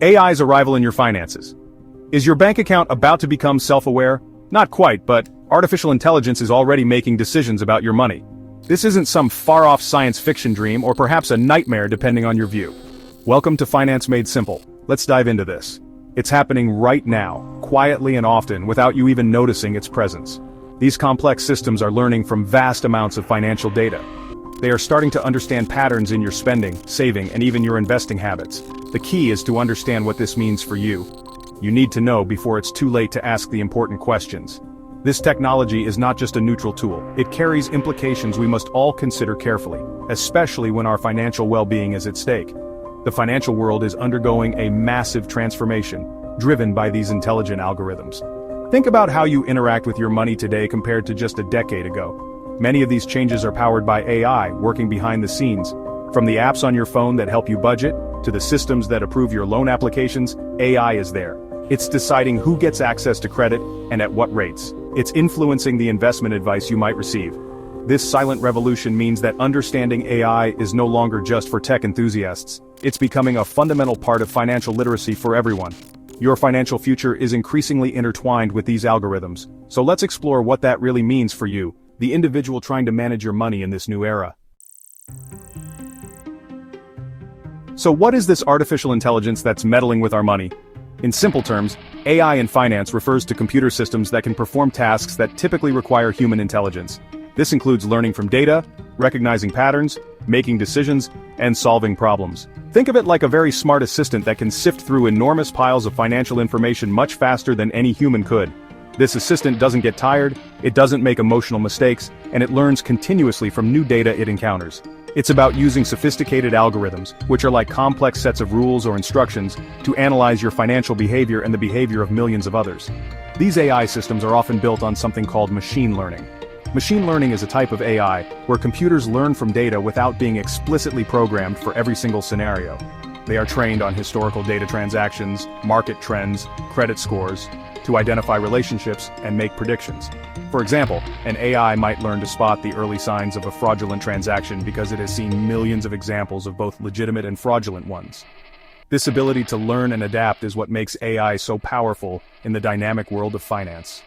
AI's arrival in your finances. Is your bank account about to become self-aware? Not quite, but artificial intelligence is already making decisions about your money. This isn't some far-off science fiction dream or perhaps a nightmare depending on your view. Welcome to Finance Made Simple. Let's dive into this. It's happening right now, quietly and often without you even noticing its presence. These complex systems are learning from vast amounts of financial data. They are starting to understand patterns in your spending, saving, and even your investing habits. The key is to understand what this means for you. You need to know before it's too late to ask the important questions. This technology is not just a neutral tool, it carries implications we must all consider carefully, especially when our financial well-being is at stake. The financial world is undergoing a massive transformation, driven by these intelligent algorithms. Think about how you interact with your money today compared to just a decade ago. Many of these changes are powered by AI, working behind the scenes. From the apps on your phone that help you budget, to the systems that approve your loan applications, AI is there. It's deciding who gets access to credit, and at what rates. It's influencing the investment advice you might receive. This silent revolution means that understanding AI is no longer just for tech enthusiasts. It's becoming a fundamental part of financial literacy for everyone. Your financial future is increasingly intertwined with these algorithms, so let's explore what that really means for you, the individual trying to manage your money in this new era. So what is this artificial intelligence that's meddling with our money? In simple terms, AI in finance refers to computer systems that can perform tasks that typically require human intelligence. This includes learning from data, recognizing patterns, making decisions, and solving problems. Think of it like a very smart assistant that can sift through enormous piles of financial information much faster than any human could. This assistant doesn't get tired, it doesn't make emotional mistakes, and it learns continuously from new data it encounters. It's about using sophisticated algorithms, which are like complex sets of rules or instructions, to analyze your financial behavior and the behavior of millions of others. These AI systems are often built on something called machine learning. Machine learning is a type of AI where computers learn from data without being explicitly programmed for every single scenario. They are trained on historical data transactions, market trends, credit scores, to identify relationships and make predictions. For example, an AI might learn to spot the early signs of a fraudulent transaction because it has seen millions of examples of both legitimate and fraudulent ones. This ability to learn and adapt is what makes AI so powerful in the dynamic world of finance.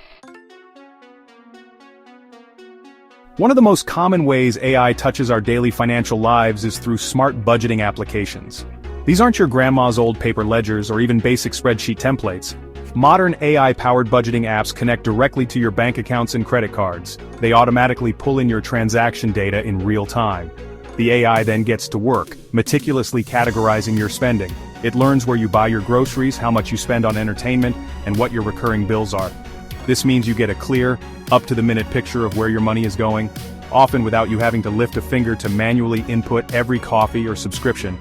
One of the most common ways AI touches our daily financial lives is through smart budgeting applications. These aren't your grandma's old paper ledgers or even basic spreadsheet templates. Modern AI-powered budgeting apps connect directly to your bank accounts and credit cards. They automatically pull in your transaction data in real time. The AI then gets to work, meticulously categorizing your spending. It learns where you buy your groceries, how much you spend on entertainment, and what your recurring bills are. This means you get a clear, up-to-the-minute picture of where your money is going, often without you having to lift a finger to manually input every coffee or subscription.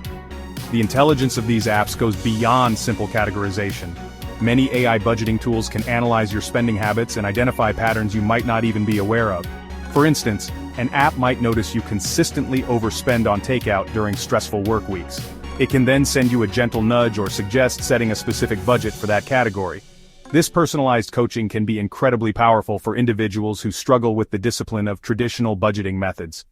The intelligence of these apps goes beyond simple categorization. Many AI budgeting tools can analyze your spending habits and identify patterns you might not even be aware of. For instance, an app might notice you consistently overspend on takeout during stressful work weeks. It can then send you a gentle nudge or suggest setting a specific budget for that category. This personalized coaching can be incredibly powerful for individuals who struggle with the discipline of traditional budgeting methods.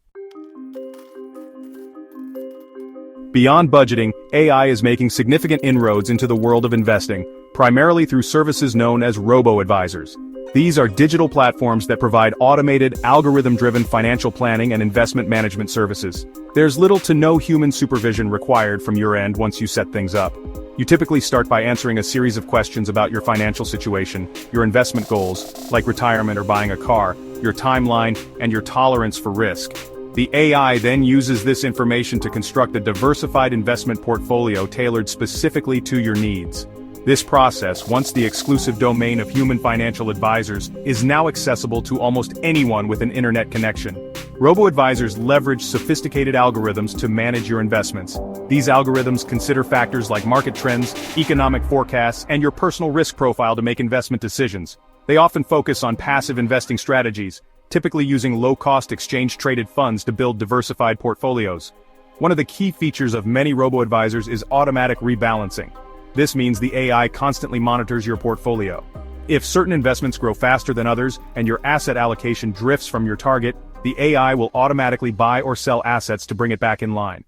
Beyond budgeting, AI is making significant inroads into the world of investing, primarily through services known as Robo-Advisors. These are digital platforms that provide automated, algorithm-driven financial planning and investment management services. There's little to no human supervision required from your end once you set things up. You typically start by answering a series of questions about your financial situation, your investment goals, like retirement or buying a car, your timeline, and your tolerance for risk. The AI then uses this information to construct a diversified investment portfolio tailored specifically to your needs. This process, once the exclusive domain of human financial advisors, is now accessible to almost anyone with an internet connection. Robo-advisors leverage sophisticated algorithms to manage your investments. These algorithms consider factors like market trends, economic forecasts, and your personal risk profile to make investment decisions. They often focus on passive investing strategies, typically using low-cost exchange-traded funds to build diversified portfolios. One of the key features of many robo-advisors is automatic rebalancing. This means the AI constantly monitors your portfolio. If certain investments grow faster than others and your asset allocation drifts from your target, the AI will automatically buy or sell assets to bring it back in line.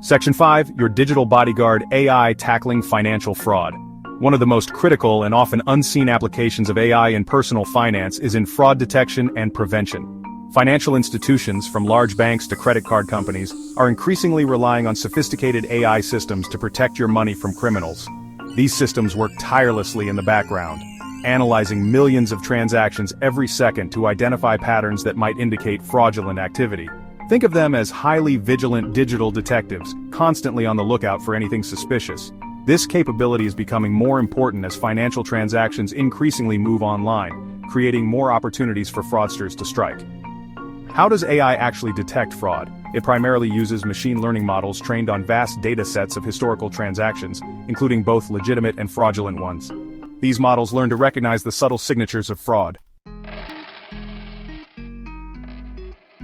Section 5, your digital bodyguard AI tackling financial fraud. One of the most critical and often unseen applications of AI in personal finance is in fraud detection and prevention. Financial institutions, from large banks to credit card companies, are increasingly relying on sophisticated AI systems to protect your money from criminals. These systems work tirelessly in the background, analyzing millions of transactions every second to identify patterns that might indicate fraudulent activity. Think of them as highly vigilant digital detectives, constantly on the lookout for anything suspicious. This capability is becoming more important as financial transactions increasingly move online, creating more opportunities for fraudsters to strike. How does AI actually detect fraud? It primarily uses machine learning models trained on vast data sets of historical transactions, including both legitimate and fraudulent ones. These models learn to recognize the subtle signatures of fraud.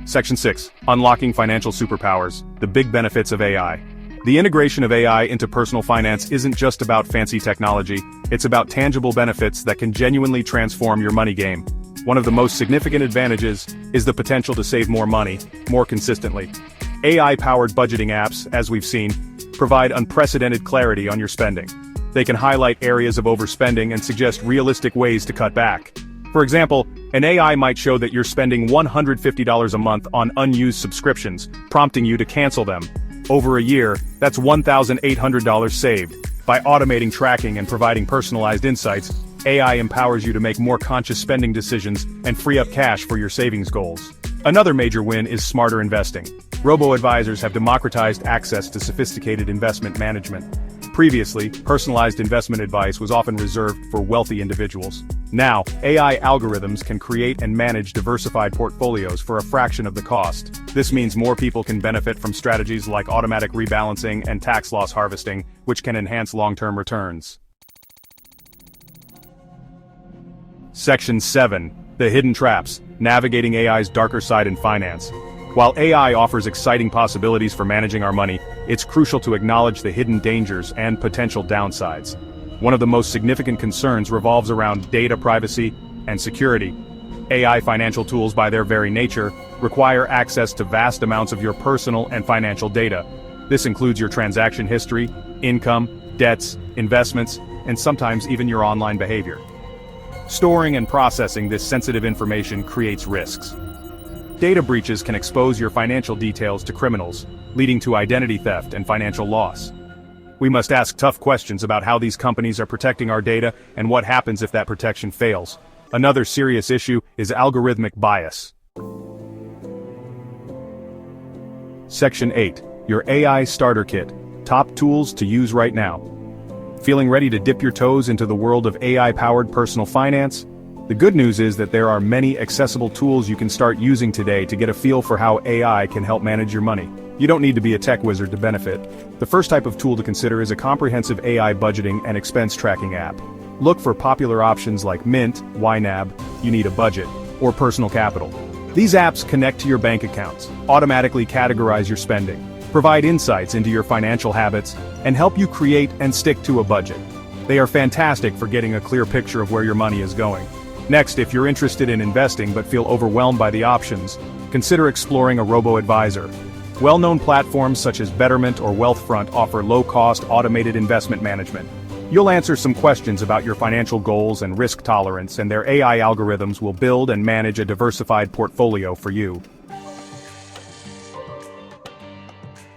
Section 6. Unlocking financial superpowers, the big benefits of AI. The integration of AI into personal finance isn't just about fancy technology, it's about tangible benefits that can genuinely transform your money game. One of the most significant advantages is the potential to save more money, more consistently. AI-powered budgeting apps, as we've seen, provide unprecedented clarity on your spending. They can highlight areas of overspending and suggest realistic ways to cut back. For example, an AI might show that you're spending $150 a month on unused subscriptions, prompting you to cancel them. Over a year, that's $1,800 saved. By automating tracking and providing personalized insights, AI empowers you to make more conscious spending decisions and free up cash for your savings goals. Another major win is smarter investing. Robo-advisors have democratized access to sophisticated investment management. Previously, personalized investment advice was often reserved for wealthy individuals. Now, AI algorithms can create and manage diversified portfolios for a fraction of the cost. This means more people can benefit from strategies like automatic rebalancing and tax loss harvesting, which can enhance long-term returns. Section 7. The hidden traps, navigating AI's darker side in finance. While AI offers exciting possibilities for managing our money, it's crucial to acknowledge the hidden dangers and potential downsides. One of the most significant concerns revolves around data privacy and security. AI financial tools, by their very nature, require access to vast amounts of your personal and financial data. This includes your transaction history, income, debts, investments, and sometimes even your online behavior. Storing and processing this sensitive information creates risks. Data breaches can expose your financial details to criminals, leading to identity theft and financial loss. We must ask tough questions about how these companies are protecting our data and what happens if that protection fails. Another serious issue is algorithmic bias. Section 8. Your AI Starter Kit. Top tools to use right now. Feeling ready to dip your toes into the world of AI-powered personal finance? The good news is that there are many accessible tools you can start using today to get a feel for how AI can help manage your money. You don't need to be a tech wizard to benefit. The first type of tool to consider is a comprehensive AI budgeting and expense tracking app. Look for popular options like Mint, YNAB, You Need a Budget, or Personal Capital. These apps connect to your bank accounts, automatically categorize your spending, provide insights into your financial habits, and help you create and stick to a budget. They are fantastic for getting a clear picture of where your money is going. Next, if you're interested in investing but feel overwhelmed by the options, consider exploring a robo-advisor. Well-known platforms such as Betterment or Wealthfront offer low-cost automated investment management. You'll answer some questions about your financial goals and risk tolerance, and their AI algorithms will build and manage a diversified portfolio for you.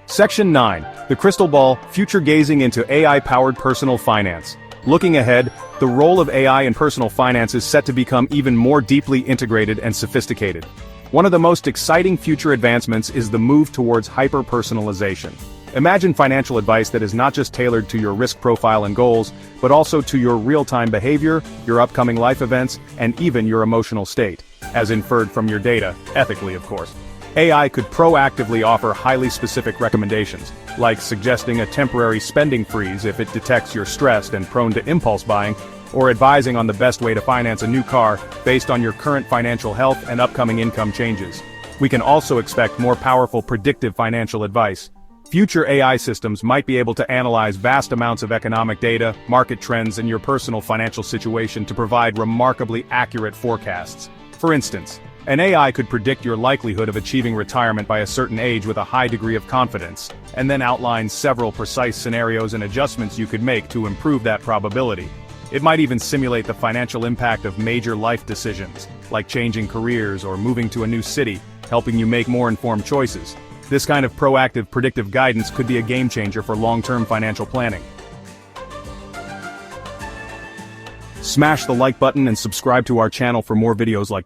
Section 9. The Crystal Ball, Future Gazing into AI-Powered Personal Finance. Looking ahead, the role of AI in personal finance is set to become even more deeply integrated and sophisticated. One of the most exciting future advancements is the move towards hyper-personalization. Imagine financial advice that is not just tailored to your risk profile and goals, but also to your real-time behavior, your upcoming life events, and even your emotional state, as inferred from your data, ethically of course. AI could proactively offer highly specific recommendations, like suggesting a temporary spending freeze if it detects you're stressed and prone to impulse buying, or advising on the best way to finance a new car based on your current financial health and upcoming income changes. We can also expect more powerful predictive financial advice. Future AI systems might be able to analyze vast amounts of economic data, market trends, and your personal financial situation to provide remarkably accurate forecasts. For instance, An AI could predict your likelihood of achieving retirement by a certain age with a high degree of confidence, and then outline several precise scenarios and adjustments you could make to improve that probability. It might even simulate the financial impact of major life decisions, like changing careers or moving to a new city, helping you make more informed choices. This kind of proactive, predictive guidance could be a game changer for long-term financial planning. Smash the like button and subscribe to our channel for more videos like this.